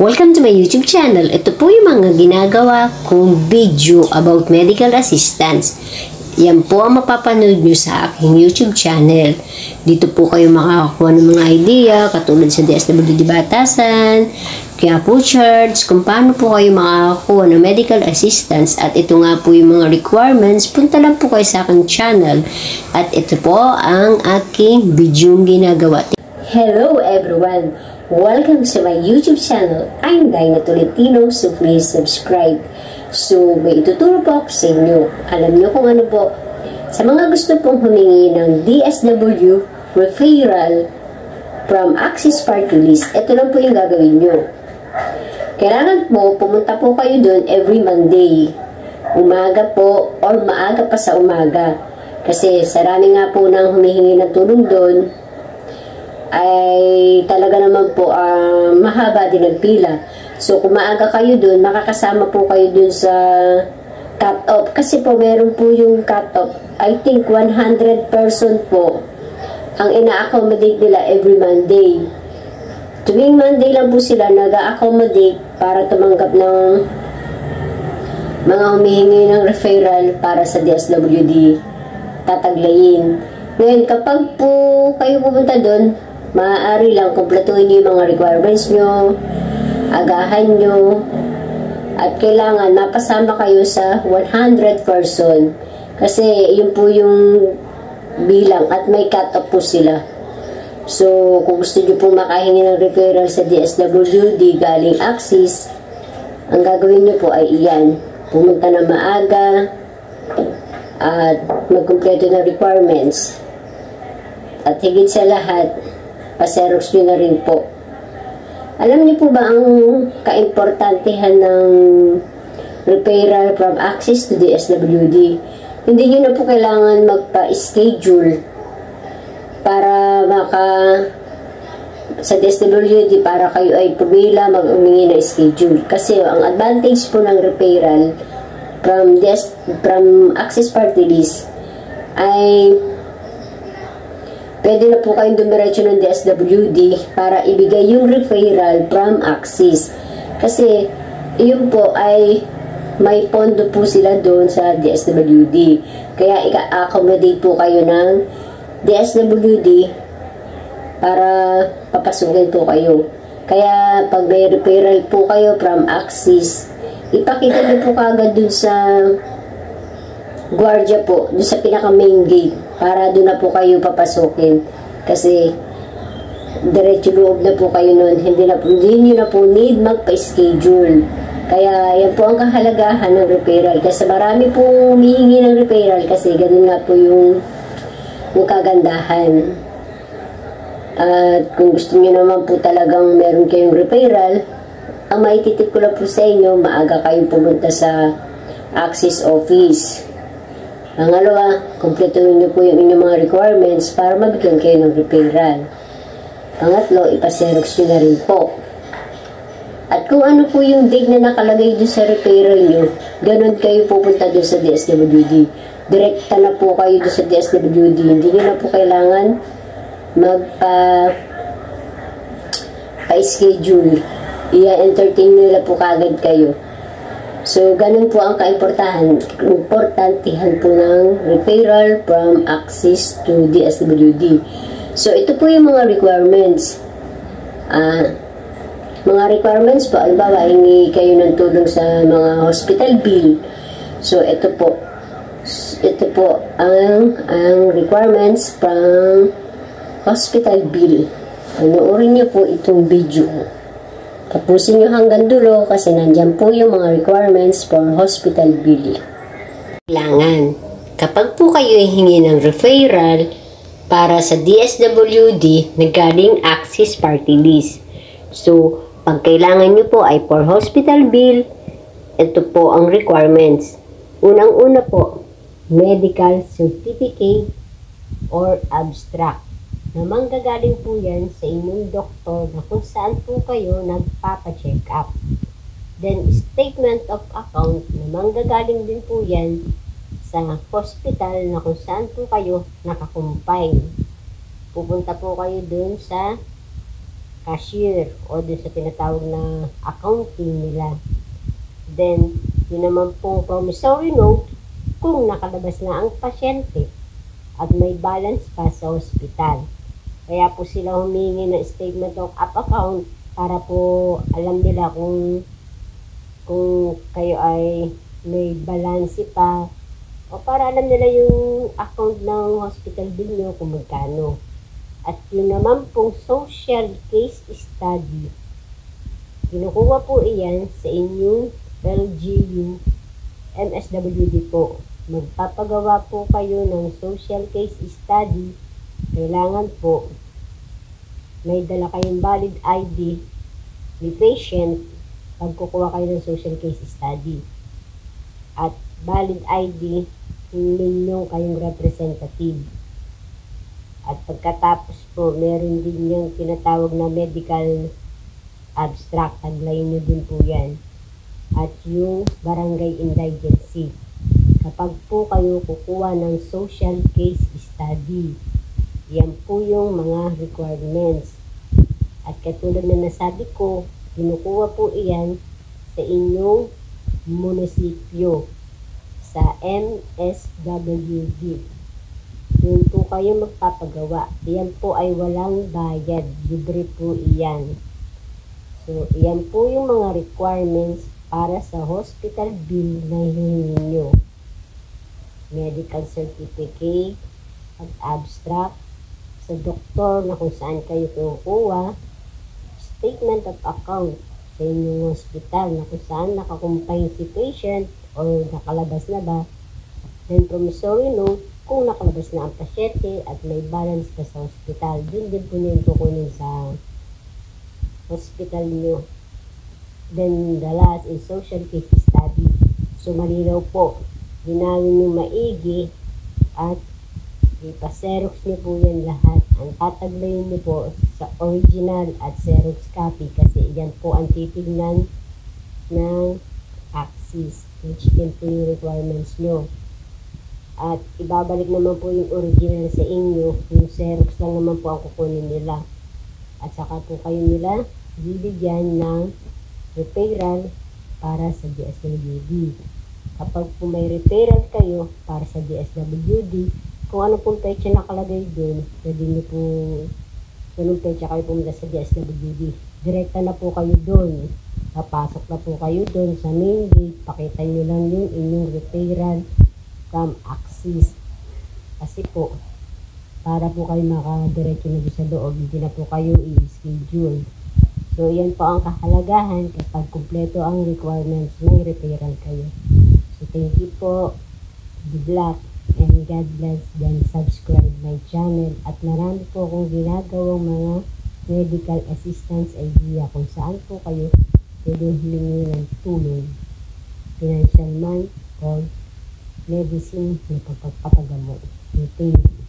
Welcome to my YouTube channel. Ito po yung mga ginagawa kong video about medical assistance. Yan po ang mapapanood nyo sa aking YouTube channel. Dito po kayo makakakuha ng mga idea katulad sa DSWD Batasan, kaya po charts, kung paano po kayo makakakuha ng medical assistance. At ito nga po yung mga requirements. Punta lang po kayo sa aking channel. At ito po ang aking video ginagawa. Hello everyone! Welcome to my YouTube channel. I'm Dinah Tolentino, so please subscribe. So, may ituturo po ako sa inyo. Alam nyo kung ano po. Sa mga gusto pong humingi ng DSWD referral from Access Party List, ito lang po yung gagawin nyo. Kailangan po, pumunta po kayo dun every Monday. Umaga po, or maaga pa sa umaga. Kasi sarami nga po nang humihingi ng tulong dun, ay talaga naman po mahaba din ang pila. So kung maaga kayo dun, makakasama po kayo dun sa cut-off. Kasi po meron po yung cut-off. I think 100 person po ang ina-accommodate nila every Monday. Tuwing Monday lang po sila nag-accommodate para tumanggap ng mga humihingi ng referral para sa DSWD tataglayin. Ngayon, kapag po kayo pupunta dun, maaari lang kumpletuhin niyo yung mga requirements nyo, agahan nyo, at kailangan mapasama kayo sa 100 person. Kasi yun po yung bilang at may cut-off po sila. So, kung gusto nyo po makahingi ng referral sa DSWD galing Axis, ang gagawin nyo po ay iyan. Pumunta na maaga at magkumpleto ng requirements. At higit sa lahat, pa-xerox nyo na rin po. Alam niyo po ba ang kaimportantehan ng referral from Access to DSWD? Hindi nyo na po kailangan magpa-schedule para sa DSWD para kayo ay pumila mag-umingi na schedule. Kasi ang advantage po ng referral from Access Party List ay pwede na po kayong dumiretso ng DSWD para ibigay yung referral from Axis. Kasi, yun po ay may pondo po sila doon sa DSWD. Kaya, i-accommodate po kayo ng DSWD para papasukin po kayo. Kaya, pag may referral po kayo from Axis, ipakita niyo po kagad doon sa guardia po, doon sa pinaka main gate, para doon na po kayo papasukin. Kasi diretso loob na po kayo noon, hindi nyo na po need magpa-schedule. Kaya yan po ang kahalagahan ng referral. Kasi marami po humihingi ng referral kasi ganun nga po yung kagandahan. At kung gusto nyo naman po talagang meron kayong referral, ang maititip ko lang po sa inyo, maaga kayong pumunta sa Access Office. Pangalawa, kumpletuhin nyo po yung inyong mga requirements para mabigyan kayo ng referral. Pangatlo, ipa-xerox nyo na rin po. At kung ano po yung date na nakalagay doon sa referral nyo, ganun kayo pupunta doon sa DSWD. Direkta na po kayo doon sa DSWD. Hindi nyo na po kailangan magpa-schedule. I-entertain nila po kagad kayo. So, ganun po ang importantihan po ng referral from Access to DSWD. So, ito po yung mga requirements. Mga requirements po, albawa, hingi kayo ng tulong sa mga hospital bill. So, ito po ang requirements from hospital bill. Panoorin niyo po itong video. Tapusin nyo hanggang dulo kasi nandyan po yung mga requirements for hospital bill. Kailangan, kapag po kayo hingi ng referral para sa DSWD na galing Access Party List. So, pag kailangan nyo po ay for hospital bill, ito po ang requirements. Unang-una po, medical certificate or abstract. Na manggagaling po yan sa inyong doktor na kung saan po kayo nagpapacheck up. Then, statement of account na manggagaling din po yan sa hospital na kung saan po kayo nakakumpine. Pupunta po kayo dun sa cashier o dun sa tinatawag na accounting nila. Then, yun naman pong promissory note kung nakalabas na ang pasyente at may balance pa sa ospital. Kaya po sila humingi ng statement of account para po alam nila kung kayo ay may balance pa o para alam nila yung account ng hospital bill nyo kung magkano. At yun naman pong social case study, kinukuha po iyan sa inyong LGU MSWD po. Magpapagawa po kayo ng social case study. Kailangan po may dala kayong valid ID ni patient pag kukuha kayo ng social case study. At valid ID ninyong kayong representative. At pagkatapos po, meron din yung tinatawag na medical abstract. Taglayin nyo din po yan. At yung barangay indigency. Kapag po kayo kukuha ng social case study, yan po yung mga requirements. At katulad na nasabi ko, kinukuha po iyan sa inyong munisipyo, sa MSWD. Yun po kayo magpapagawa. Iyan po ay walang bayad. Libre po iyan. So, iyan po yung mga requirements para sa hospital bill na hihingi nyo. Medical certificate at abstract sa doktor na kung saan kayo kukuha. Statement of account sa inyong hospital na kung saan nakakumpay si patient o nakalabas na ba. Then, promissory note kung nakalabas na ang pasyente at may balance pa sa hospital. Doon din po nyo kukunin sa hospital nyo. Then, the last is social case study. So, malinaw po. Ginawin nyo maigi at ipa-xerox nyo po yan lahat. Ang tataglayin nyo po sa original at xerox copy kasi yan po ang titignan ng AXIS, which din po yung requirements nyo. At ibabalik naman po yung original sa inyo, yung xerox lang naman po ang kukunin nila. At saka po kayo nila bibigyan ng referral para sa DSWD. Kapag po may referral kayo para sa DSWD, kung ano pong pecha nakalagay doon, pwede nyo po, anong pecha kayo pumunta sa DSWD, direkta na po kayo doon. Papasok na po kayo doon sa main gate, pakita nyo lang yung inyong referral from AXIS. Kasi po, para po kayo makadiretso na doon sa loob, hindi na po kayo i-schedule. So, yan po ang kahalagahan kapag kumpleto ang requirements, may referral kayo. So, thank you po. Good luck and God bless. Then, subscribe my channel. At marami po akong ginagawang mga medical assistance idea kung saan po kayo pwede humingi ng tulong. Financial man or medicine na pagpapagamot. So, thank you.